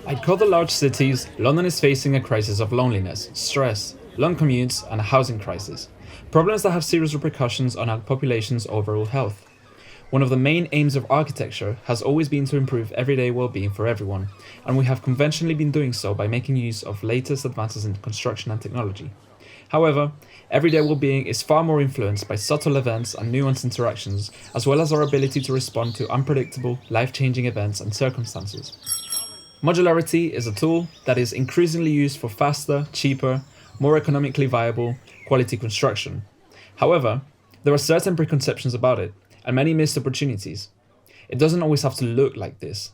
Like other large cities, London is facing a crisis of loneliness, stress, long commutes, and a housing crisis. Problems that have serious repercussions on our population's overall health. One of the main aims of architecture has always been to improve everyday well-being for everyone, and we have conventionally been doing so by making use of latest advances in construction and technology. However, everyday well-being is far more influenced by subtle events and nuanced interactions, as well as our ability to respond to unpredictable, life-changing events and circumstances. Modularity is a tool that is increasingly used for faster, cheaper, more economically viable, quality construction. However, there are certain preconceptions about it, and many missed opportunities. It doesn't always have to look like this.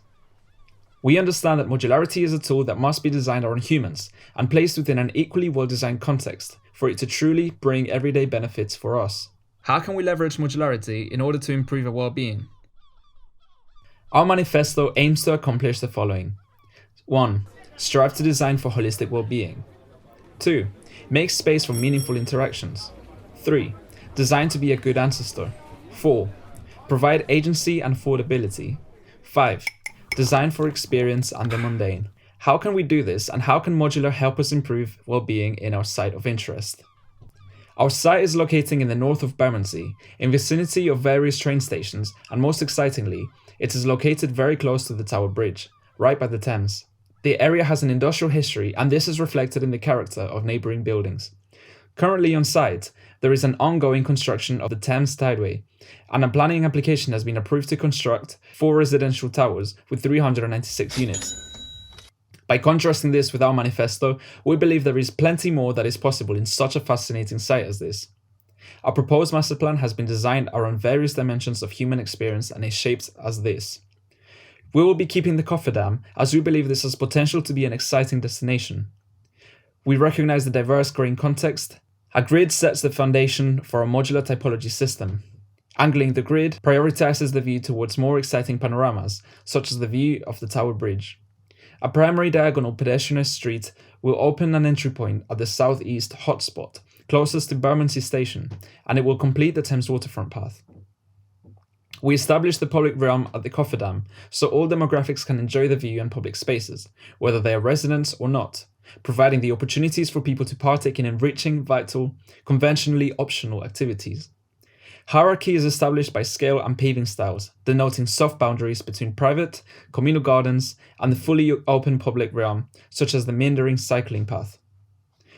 We understand that modularity is a tool that must be designed around humans and placed within an equally well-designed context for it to truly bring everyday benefits for us. How can we leverage modularity in order to improve our well-being? Our manifesto aims to accomplish the following. 1. Strive to design for holistic well-being. 2. Make space for meaningful interactions. 3. Design to be a good ancestor. 4. Provide agency and affordability. 5. Design for experience and the mundane. How can we do this, and how can modular help us improve well-being in our site of interest? Our site is located in the north of Bermondsey, in vicinity of various train stations, and most excitingly, it is located very close to the Tower Bridge, right by the Thames. The area has an industrial history, and this is reflected in the character of neighbouring buildings. Currently on site, there is an ongoing construction of the Thames Tideway, and a planning application has been approved to construct 4 residential towers with 396 units. By contrasting this with our manifesto, we believe there is plenty more that is possible in such a fascinating site as this. Our proposed master plan has been designed around various dimensions of human experience and is shaped as this. We will be keeping the cofferdam, as we believe this has potential to be an exciting destination. We recognize the diverse growing context. A grid sets the foundation for a modular typology system. Angling the grid prioritizes the view towards more exciting panoramas, such as the view of the Tower Bridge. A primary diagonal pedestrian street will open an entry point at the southeast hotspot, closest to Bermondsey Station, and it will complete the Thames waterfront path. We established the public realm at the cofferdam, so all demographics can enjoy the view and public spaces, whether they are residents or not, providing the opportunities for people to partake in enriching, vital, conventionally optional activities. Hierarchy is established by scale and paving styles, denoting soft boundaries between private, communal gardens, and the fully open public realm, such as the meandering cycling path.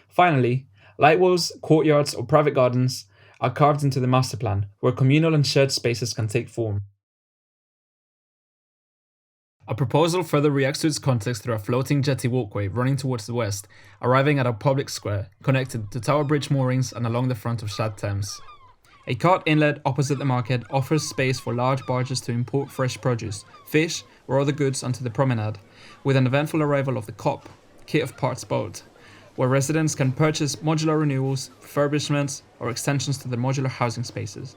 Finally, light walls, courtyards, or private gardens are carved into the master plan, where communal and shared spaces can take form. A proposal further reacts to its context through a floating jetty walkway running towards the west, arriving at a public square, connected to Tower Bridge moorings and along the front of Shad Thames. A cart inlet opposite the market offers space for large barges to import fresh produce, fish, or other goods onto the promenade, with an eventful arrival of the COP, Kit of Parts boat, where residents can purchase modular renewals, refurbishments, or extensions to their modular housing spaces.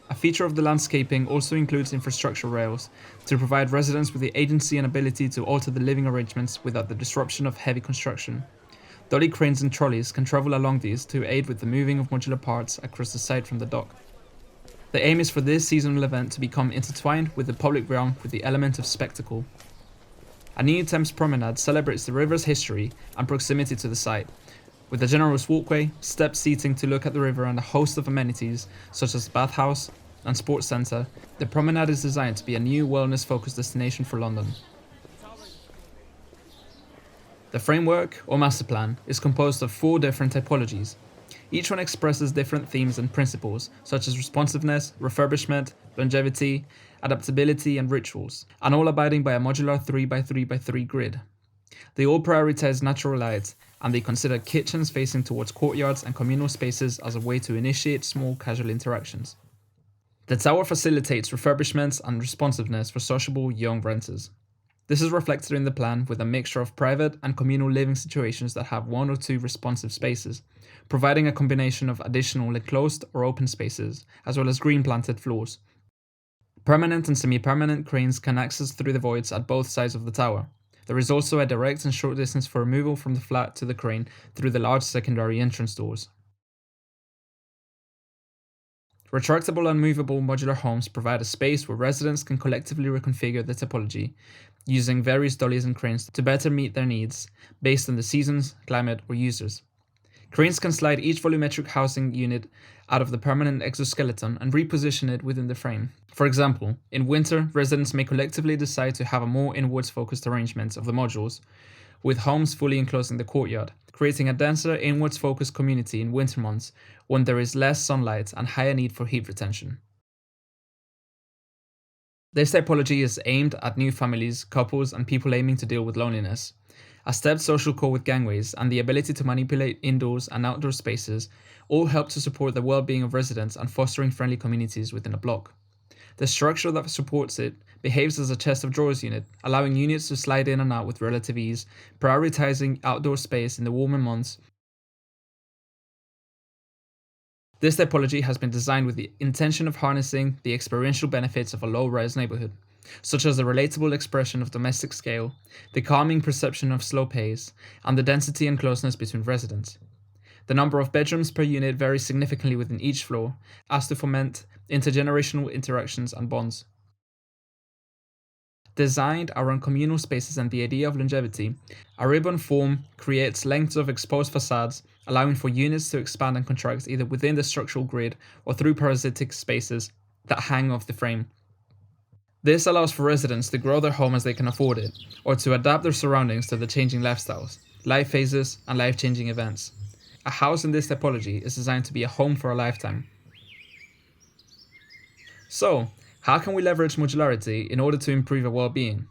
A feature of the landscaping also includes infrastructure rails to provide residents with the agency and ability to alter the living arrangements without the disruption of heavy construction. Dolly cranes and trolleys can travel along these to aid with the moving of modular parts across the site from the dock. The aim is for this seasonal event to become intertwined with the public realm with the element of spectacle. A new Thames promenade celebrates the river's history and proximity to the site, with a generous walkway, step seating to look at the river and a host of amenities such as bathhouse and sports centre. The promenade is designed to be a new wellness-focused destination for London. The framework, or master plan, is composed of 4 different typologies. Each one expresses different themes and principles, such as responsiveness, refurbishment, longevity, adaptability, and rituals, and all abiding by a modular 3x3x3 grid. They all prioritize natural light, and they consider kitchens facing towards courtyards and communal spaces as a way to initiate small casual interactions. The tower facilitates refurbishments and responsiveness for sociable young renters. This is reflected in the plan with a mixture of private and communal living situations that have 1 or 2 responsive spaces, providing a combination of additional enclosed or open spaces, as well as green planted floors. Permanent and semi-permanent cranes can access through the voids at both sides of the tower. There is also a direct and short distance for removal from the flat to the crane through the large secondary entrance doors. Retractable and movable modular homes provide a space where residents can collectively reconfigure the topology, using various dollies and cranes to better meet their needs based on the seasons, climate, or users. Cranes can slide each volumetric housing unit out of the permanent exoskeleton and reposition it within the frame. For example, in winter, residents may collectively decide to have a more inwards focused arrangement of the modules, with homes fully enclosing the courtyard, creating a denser inwards focused community in winter months when there is less sunlight and higher need for heat retention. This typology is aimed at new families, couples, and people aiming to deal with loneliness. A stepped social core with gangways and the ability to manipulate indoors and outdoor spaces all help to support the well-being of residents and fostering friendly communities within a block. The structure that supports it behaves as a chest of drawers unit, allowing units to slide in and out with relative ease, prioritizing outdoor space in the warmer months. This typology has been designed with the intention of harnessing the experiential benefits of a low-rise neighborhood, such as the relatable expression of domestic scale, the calming perception of slow pace, and the density and closeness between residents. The number of bedrooms per unit varies significantly within each floor, as to foment intergenerational interactions and bonds. Designed around communal spaces and the idea of longevity, a ribbon form creates lengths of exposed facades, allowing for units to expand and contract either within the structural grid or through parasitic spaces that hang off the frame. This allows for residents to grow their home as they can afford it, or to adapt their surroundings to the changing lifestyles, life phases, and life-changing events. A house in this typology is designed to be a home for a lifetime. So, how can we leverage modularity in order to improve our well-being?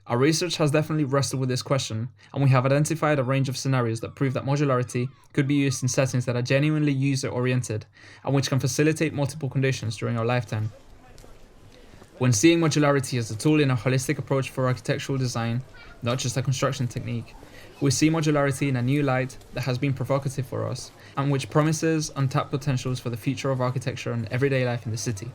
Our research has definitely wrestled with this question, and we have identified a range of scenarios that prove that modularity could be used in settings that are genuinely user-oriented and which can facilitate multiple conditions during our lifetime. When seeing modularity as a tool in a holistic approach for architectural design, not just a construction technique, we see modularity in a new light that has been provocative for us and which promises untapped potentials for the future of architecture and everyday life in the city.